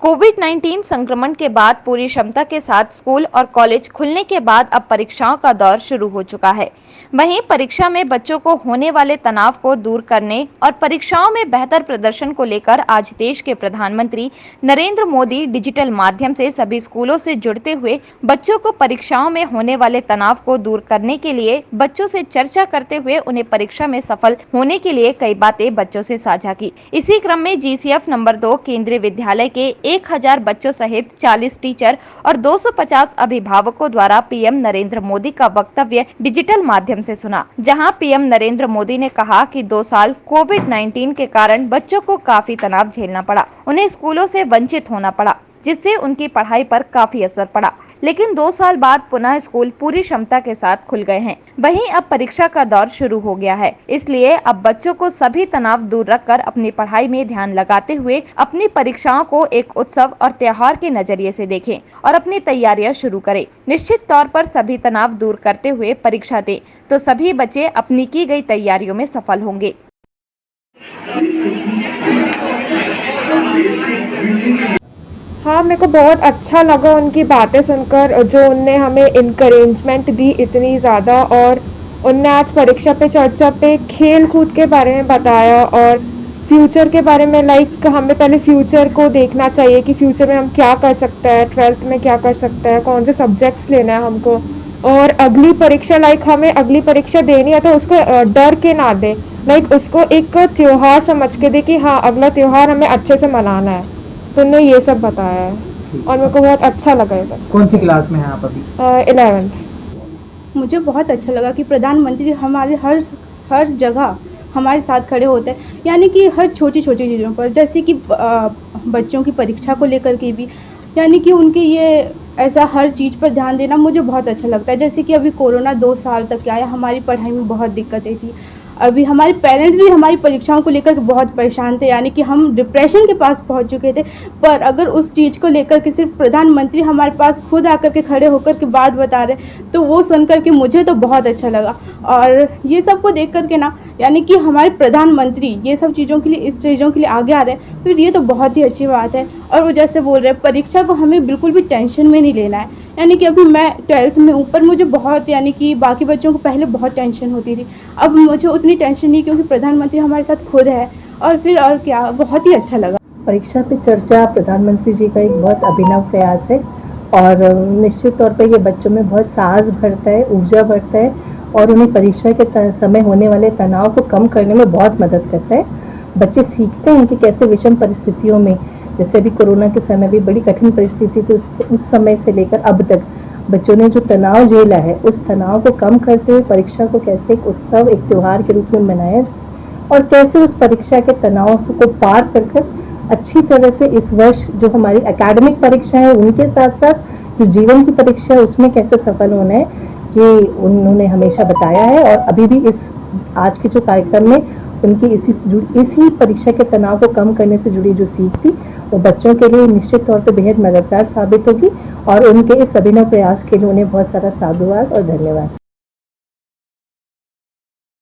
कोविड-19 संक्रमण के बाद पूरी क्षमता के साथ स्कूल और कॉलेज खुलने के बाद अब परीक्षाओं का दौर शुरू हो चुका है। वहीं परीक्षा में बच्चों को होने वाले तनाव को दूर करने और परीक्षाओं में बेहतर प्रदर्शन को लेकर आज देश के प्रधानमंत्री नरेंद्र मोदी डिजिटल माध्यम से सभी स्कूलों से जुड़ते हुए बच्चों को परीक्षाओं में होने वाले तनाव को दूर करने के लिए बच्चों से चर्चा करते हुए उन्हें परीक्षा में सफल होने के लिए कई बातें बच्चों से साझा की। इसी क्रम में GCF नंबर 2 केंद्रीय विद्यालय के 1000 बच्चों सहित 40 टीचर और 250 अभिभावकों द्वारा पीएम नरेंद्र मोदी का वक्तव्य डिजिटल माध्यम से सुना, जहां पीएम नरेंद्र मोदी ने कहा कि 2 साल कोविड-19 के कारण बच्चों को काफी तनाव झेलना पड़ा, उन्हें स्कूलों से वंचित होना पड़ा, जिससे उनकी पढ़ाई पर काफी असर पड़ा। लेकिन 2 साल बाद पुनः स्कूल पूरी क्षमता के साथ खुल गए हैं। वहीं अब परीक्षा का दौर शुरू हो गया है, इसलिए अब बच्चों को सभी तनाव दूर रखकर अपनी पढ़ाई में ध्यान लगाते हुए अपनी परीक्षाओं को एक उत्सव और त्योहार के नजरिए से देखें और अपनी तैयारियां शुरू करें। निश्चित तौर पर सभी तनाव दूर करते हुए परीक्षा दें, तो सभी बच्चे अपनी की गई तैयारियों में सफल होंगे। हाँ, मेरे को बहुत अच्छा लगा उनकी बातें सुनकर, जो उनने हमें इनकरेजमेंट दी इतनी ज़्यादा, और उनने आज परीक्षा पे चर्चा पे खेल कूद के बारे में बताया और फ्यूचर के बारे में। हमें पहले फ्यूचर को देखना चाहिए कि फ्यूचर में हम क्या कर सकते हैं, 12th में क्या कर सकते हैं, कौन से सब्जेक्ट्स लेना है हमको, और अगली परीक्षा हमें अगली परीक्षा देनी है तो उसको डर के ना दे, उसको एक त्योहार समझ के दे कि हाँ, अगला त्योहार हमें अच्छे से मनाना है। तो उन्होंने ये सब बताया है और मेरे को बहुत अच्छा लगा ये सब। कौन सी क्लास में हैं आप अभी? 11th। मुझे बहुत अच्छा लगा कि प्रधानमंत्री हमारे हर जगह हमारे साथ खड़े होते हैं, यानी कि हर छोटी छोटी चीज़ों पर, जैसे कि बच्चों की परीक्षा को लेकर के भी, यानी कि उनके ये ऐसा हर चीज़ पर ध्यान देना मुझे बहुत अच्छा लगता है। जैसे कि अभी कोरोना 2 साल तक आया, हमारी पढ़ाई में बहुत दिक्कतें थी। अभी हमारे पेरेंट्स भी हमारी परीक्षाओं को लेकर बहुत परेशान थे, यानी कि हम डिप्रेशन के पास पहुंच चुके थे। पर अगर उस चीज़ को लेकर के सिर्फ प्रधानमंत्री हमारे पास खुद आकर के खड़े होकर के बात बता रहे, तो वो सुन कर के मुझे तो बहुत अच्छा लगा। और ये सब को देख कर के ना, यानी कि हमारे प्रधानमंत्री ये सब चीज़ों के लिए, इस चीज़ों के लिए आगे आ रहे हैं, तो ये तो बहुत ही अच्छी बात है। और वो जैसे बोल रहे हैं, परीक्षा को हमें बिल्कुल भी टेंशन में नहीं लेना है। यानी कि अभी मैं 12th में हूँ, पर मुझे बहुत, यानी कि बाकी बच्चों को पहले बहुत टेंशन होती थी, अब मुझे उतनी टेंशन नहीं, क्योंकि प्रधानमंत्री हमारे साथ खुद है। और फिर और क्या, बहुत ही अच्छा लगा। परीक्षा पे चर्चा प्रधानमंत्री जी का एक बहुत अभिनव प्रयास है और निश्चित तौर पे ये बच्चों में बहुत साहस भरता है, ऊर्जा भरता है और उन्हें परीक्षा के समय होने वाले तनाव को कम करने में बहुत मदद करता है। बच्चे सीखते हैं कि कैसे विषम परिस्थितियों में, जैसे अभी कोरोना के समय भी बड़ी कठिन परिस्थिति थी, उस समय से लेकर अब तक बच्चों ने जो तनाव झेला है, उस तनाव को कम करते हुए परीक्षा को कैसे एक उत्सव, एक त्योहार के रूप में मनाया जाए और कैसे उस परीक्षा के तनाव को पार कर अच्छी तरह से इस वर्ष जो हमारी एकेडमिक परीक्षा है उनके साथ साथ जो जीवन की परीक्षा है उसमें कैसे सफल होना है, ये उन्होंने हमेशा बताया है। और अभी भी इस आज के जो कार्यक्रम में उनकी इसी परीक्षा के तनाव को कम करने से जुड़ी जो सीख थी, वो बच्चों के लिए निश्चित तौर पर बेहद मददगार साबित होगी और उनके इस अभिनव प्रयास के लिए उन्हें बहुत सारा साधुवाद और धन्यवाद।